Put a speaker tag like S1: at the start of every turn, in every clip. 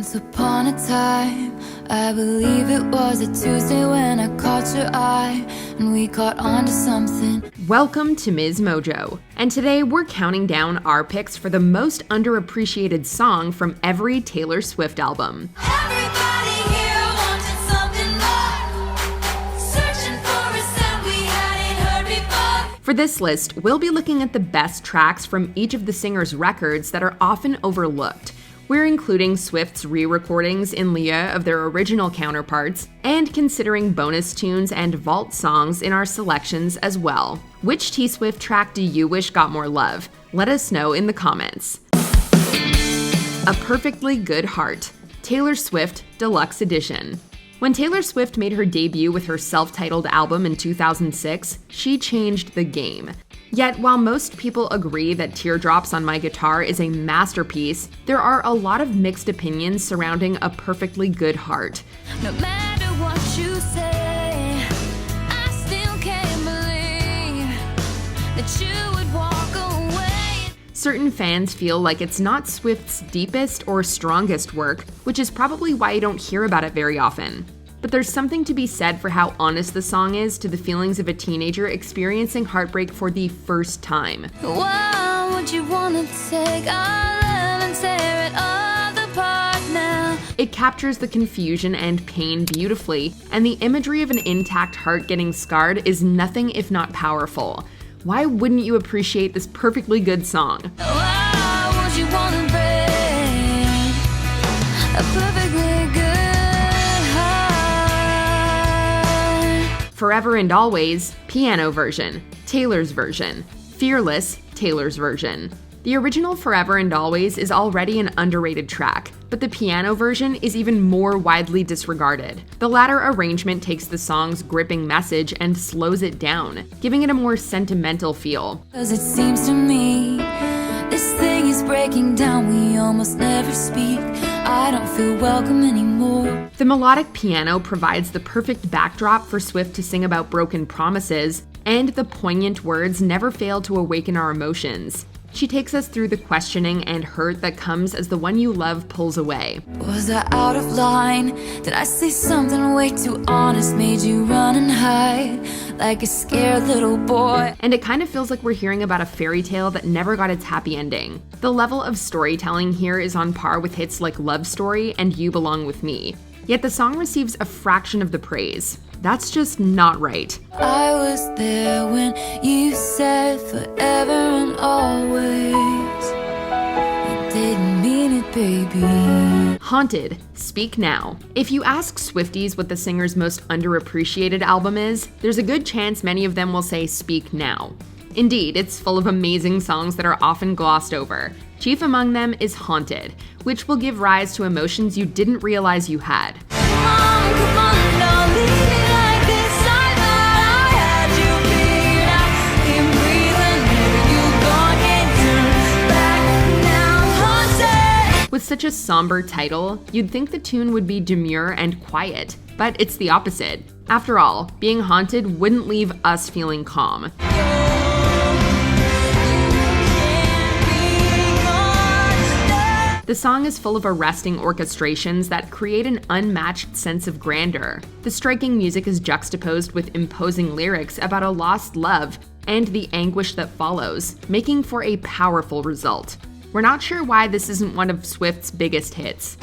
S1: Once upon a time, I believe it was a Tuesday when I caught your eye and we caught on to something.
S2: Welcome to MsMojo, and today we're counting down our picks for the most underappreciated song from every Taylor Swift album.
S1: Everybody here wanted something more, searching for a sound we hadn't heard before.
S2: For this list, we'll be looking at the best tracks from each of the singer's records that are often overlooked. We're including Swift's re-recordings in Leah of their original counterparts, and considering bonus tunes and vault songs in our selections as well. Which T-Swift track do you wish got more love? Let us know in the comments. A Perfectly Good Heart, Taylor Swift Deluxe Edition. When Taylor Swift made her debut with her self-titled album in 2006, she changed the game. Yet, while most people agree that Teardrops on My Guitar is a masterpiece, there are a lot of mixed opinions surrounding A Perfectly Good Heart.
S1: No matter what you say, I still can't believe that you would walk away.
S2: Certain fans feel like it's not Swift's deepest or strongest work, which is probably why you don't hear about it very often. But there's something to be said for how honest the song is to the feelings of a teenager experiencing heartbreak for the first time.
S1: Why would you want to take our love and tear it all apart now?
S2: It captures the confusion and pain beautifully, and the imagery of an intact heart getting scarred is nothing if not powerful. Why wouldn't you appreciate this perfectly good song?
S1: Why would you want to break a perfectly good heart?
S2: Forever and Always, piano version, Taylor's version. Fearless, Taylor's version. The original Forever and Always is already an underrated track, but the piano version is even more widely disregarded. The latter arrangement takes the song's gripping message and slows it down, giving it a more sentimental feel.
S1: 'Cause it seems to me this thing is breaking down, we almost never speak. I don't feel welcome anymore.
S2: The melodic piano provides the perfect backdrop for Swift to sing about broken promises, and the poignant words never fail to awaken our emotions. She takes us through the questioning and hurt that comes as the one you love pulls away.
S1: Was I out of line? Did I say something way too honest? Made you run and hide like a scared little boy.
S2: And it kind of feels like we're hearing about a fairy tale that never got its happy ending. The level of storytelling here is on par with hits like Love Story and You Belong With Me. Yet the song receives a fraction of the praise. That's just not right.
S1: I was there when you said forever and always. You didn't mean it, baby.
S2: Haunted, Speak Now. If you ask Swifties what the singer's most underappreciated album is, there's a good chance many of them will say Speak Now. Indeed, it's full of amazing songs that are often glossed over. Chief among them is Haunted, which will give rise to emotions you didn't realize you had.
S1: Come on, don't leave me like this. I thought I had you figured out. Keep breathing, maybe you gone, can't turn back now. Haunted.
S2: With such a somber title, you'd think the tune would be demure and quiet, but it's the opposite. After all, being haunted wouldn't leave us feeling calm. The song is full of arresting orchestrations that create an unmatched sense of grandeur. The striking music is juxtaposed with imposing lyrics about a lost love and the anguish that follows, making for a powerful result. We're not sure why this isn't one of Swift's biggest hits.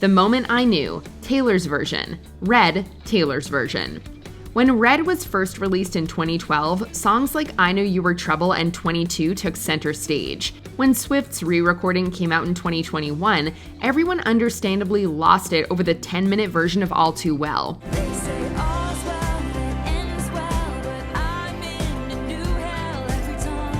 S2: The Moment I Knew, Taylor's version. Red, Taylor's version. When Red was first released in 2012, songs like I Knew You Were Trouble and 22 took center stage. When Swift's re-recording came out in 2021, everyone understandably lost it over the 10-minute version of All Too Well.
S1: They say all's well that ends well, but I'm in a new hell every time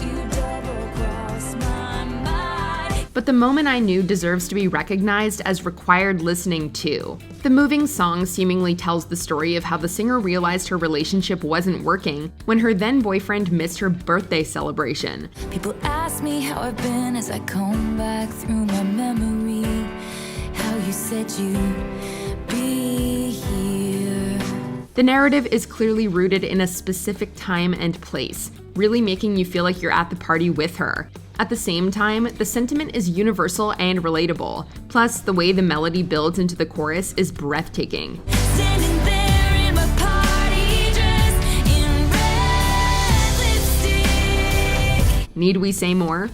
S1: you double cross my mind.
S2: But The Moment I Knew deserves to be recognized as required listening too. The moving song seemingly tells the story of how the singer realized her relationship wasn't working when her then-boyfriend missed her birthday celebration.
S1: People ask me how I've been as I comb back through my memory, how you said you'd be here.
S2: The narrative is clearly rooted in a specific time and place. really making you feel like you're at the party with her. At the same time, the sentiment is universal and relatable. Plus, the way the melody builds into the chorus is breathtaking.
S1: Standing there in my party dress in red lipstick.
S2: Need we say more?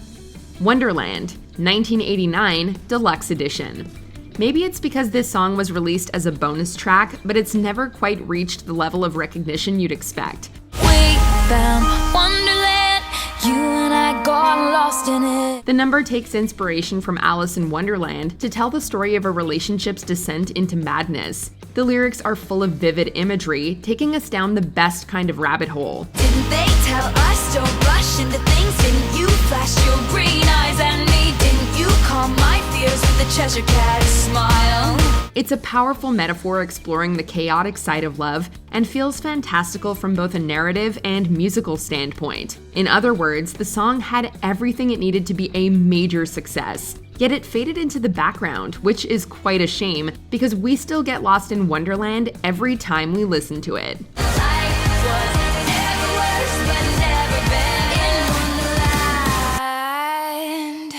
S2: Wonderland, 1989 Deluxe Edition. Maybe it's because this song was released as a bonus track, but it's never quite reached the level of recognition you'd expect.
S1: We found Wonderland, you and I got lost in it.
S2: The number takes inspiration from Alice in Wonderland to tell the story of a relationship's descent into madness. The lyrics are full of vivid imagery, taking us down the best kind of rabbit hole.
S1: Didn't they tell us don't rush into things? Didn't you flash your green eyes at me? Didn't you calm my fears with a Cheshire cat smile?
S2: It's a powerful metaphor exploring the chaotic side of love and feels fantastical from both a narrative and musical standpoint. In other words, the song had everything it needed to be a major success. Yet it faded into the background, which is quite a shame because we still get lost in Wonderland every time we listen to it.
S1: Life was never worse, but never been in Wonderland.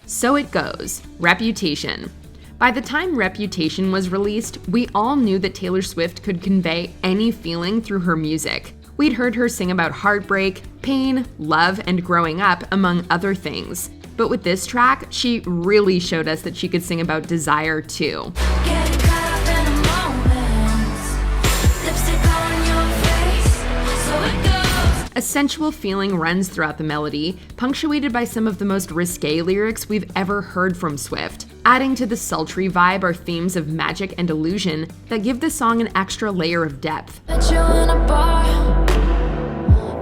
S2: So it goes. Reputation. By the time Reputation was released, we all knew that Taylor Swift could convey any feeling through her music. We'd heard her sing about heartbreak, pain, love, and growing up, among other things. But with this track, she really showed us that she could sing about desire too.
S1: Getting caught up in a moment. Lipstick on your face, so it goes.
S2: A sensual feeling runs throughout the melody, punctuated by some of the most risque lyrics we've ever heard from Swift. Adding to the sultry vibe are themes of magic and illusion that give the song an extra layer of depth.
S1: Met you in a bar.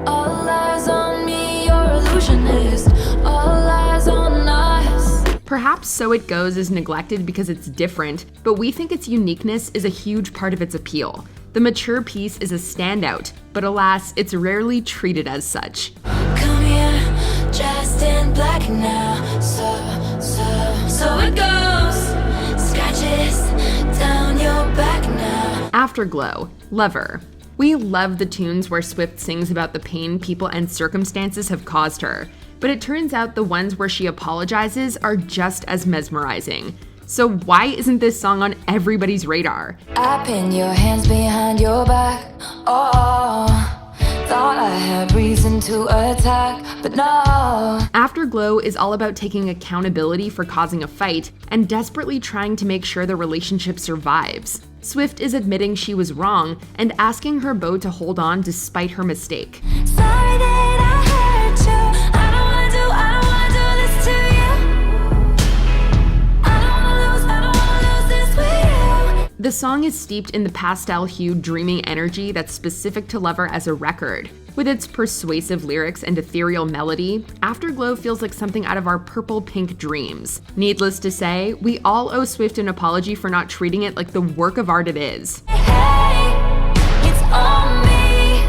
S1: All eyes on me, you're illusionist. All eyes on us.
S2: Perhaps So It Goes is neglected because it's different, but we think its uniqueness is a huge part of its appeal. The mature piece is a standout, but alas, it's rarely treated as such.
S1: Come here, dressed in black now. So it goes. Scratches down your back now.
S2: Afterglow, Lover. We love the tunes where Swift sings about the pain people and circumstances have caused her, but it turns out the ones where she apologizes are just as mesmerizing. So why isn't this song on everybody's radar?
S1: I pin your hands behind your back. Oh, thought I had reason to attack, but no.
S2: Afterglow is all about taking accountability for causing a fight and desperately trying to make sure the relationship survives. Swift is admitting she was wrong and asking her beau to hold on despite her mistake.
S1: Sorry that I hurt you. I don't wanna do this to you. I don't wanna lose this with you.
S2: The song is steeped in the pastel-hued, dreaming energy that's specific to Lover as a record. With its persuasive lyrics and ethereal melody, Afterglow feels like something out of our purple-pink dreams. Needless to say, we all owe Swift an apology for not treating it like the work of art it is.
S1: Hey, it's on me.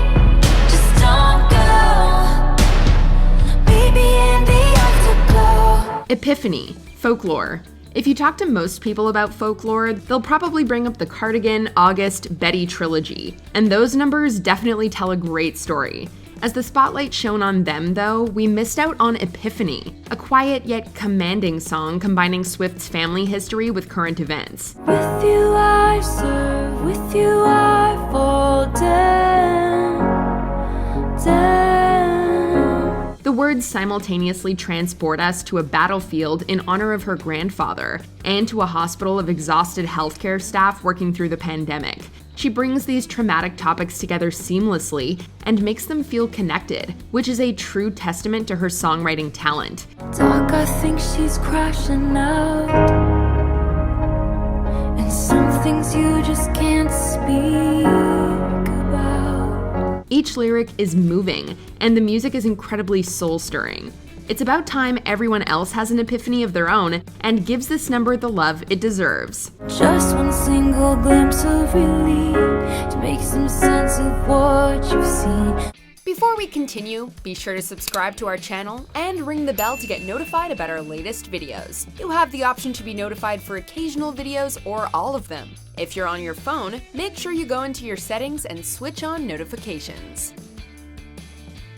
S1: Just don't go. Baby in the afterglow.
S2: Epiphany, folklore. If you talk to most people about folklore, they'll probably bring up the Cardigan, August, Betty trilogy, and those numbers definitely tell a great story. As the spotlight shone on them, though, we missed out on Epiphany, a quiet yet commanding song combining Swift's family history with current events.
S1: With you I serve, with you I fall down, down.
S2: The words simultaneously transport us to a battlefield in honor of her grandfather and to a hospital of exhausted healthcare staff working through the pandemic. She brings these traumatic topics together seamlessly and makes them feel connected, which is a true testament to her songwriting talent.
S1: Doc, I think she's crashing out. And some things you just can't speak about.
S2: Each lyric is moving, and the music is incredibly soul-stirring. It's about time everyone else has an epiphany of their own and gives this number the love it deserves.
S1: Just one single glimpse of relief to make some sense of what you've seen.
S2: Before we continue, be sure to subscribe to our channel and ring the bell to get notified about our latest videos. You have the option to be notified for occasional videos or all of them. If you're on your phone, make sure you go into your settings and switch on notifications.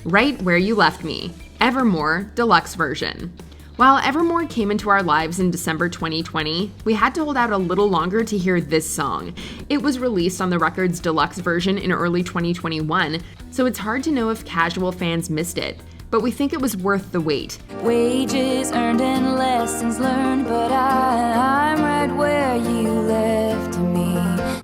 S2: Right Where You Left Me, Evermore Deluxe Version. While Evermore came into our lives in December 2020, we had to hold out a little longer to hear this song. It was released on the record's deluxe version in early 2021, so it's hard to know if casual fans missed it, but we think it was worth the wait.
S1: Wages earned and lessons learned, but I'm right where you left me.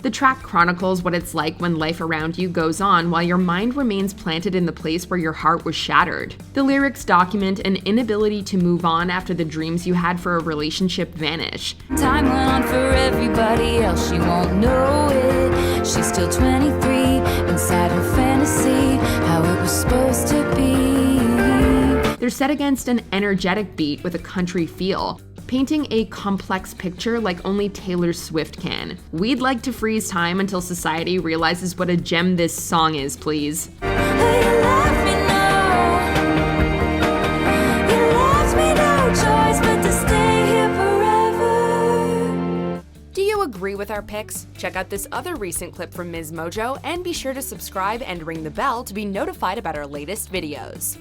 S2: The track chronicles what it's like when life around you goes on while your mind remains planted in the place where your heart was shattered. The lyrics document an inability to move on after the dreams you had for a relationship vanish.
S1: Time went on for everybody else, she won't know it. She's still 23, inside her fantasy, how it was supposed to be.
S2: They're set against an energetic beat with a country feel, painting a complex picture like only Taylor Swift can. We'd like to freeze time until society realizes what a gem this song is, please.
S1: You left me no choice but to stay here forever.
S2: Do you agree with our picks? Check out this other recent clip from MsMojo and be sure to subscribe and ring the bell to be notified about our latest videos.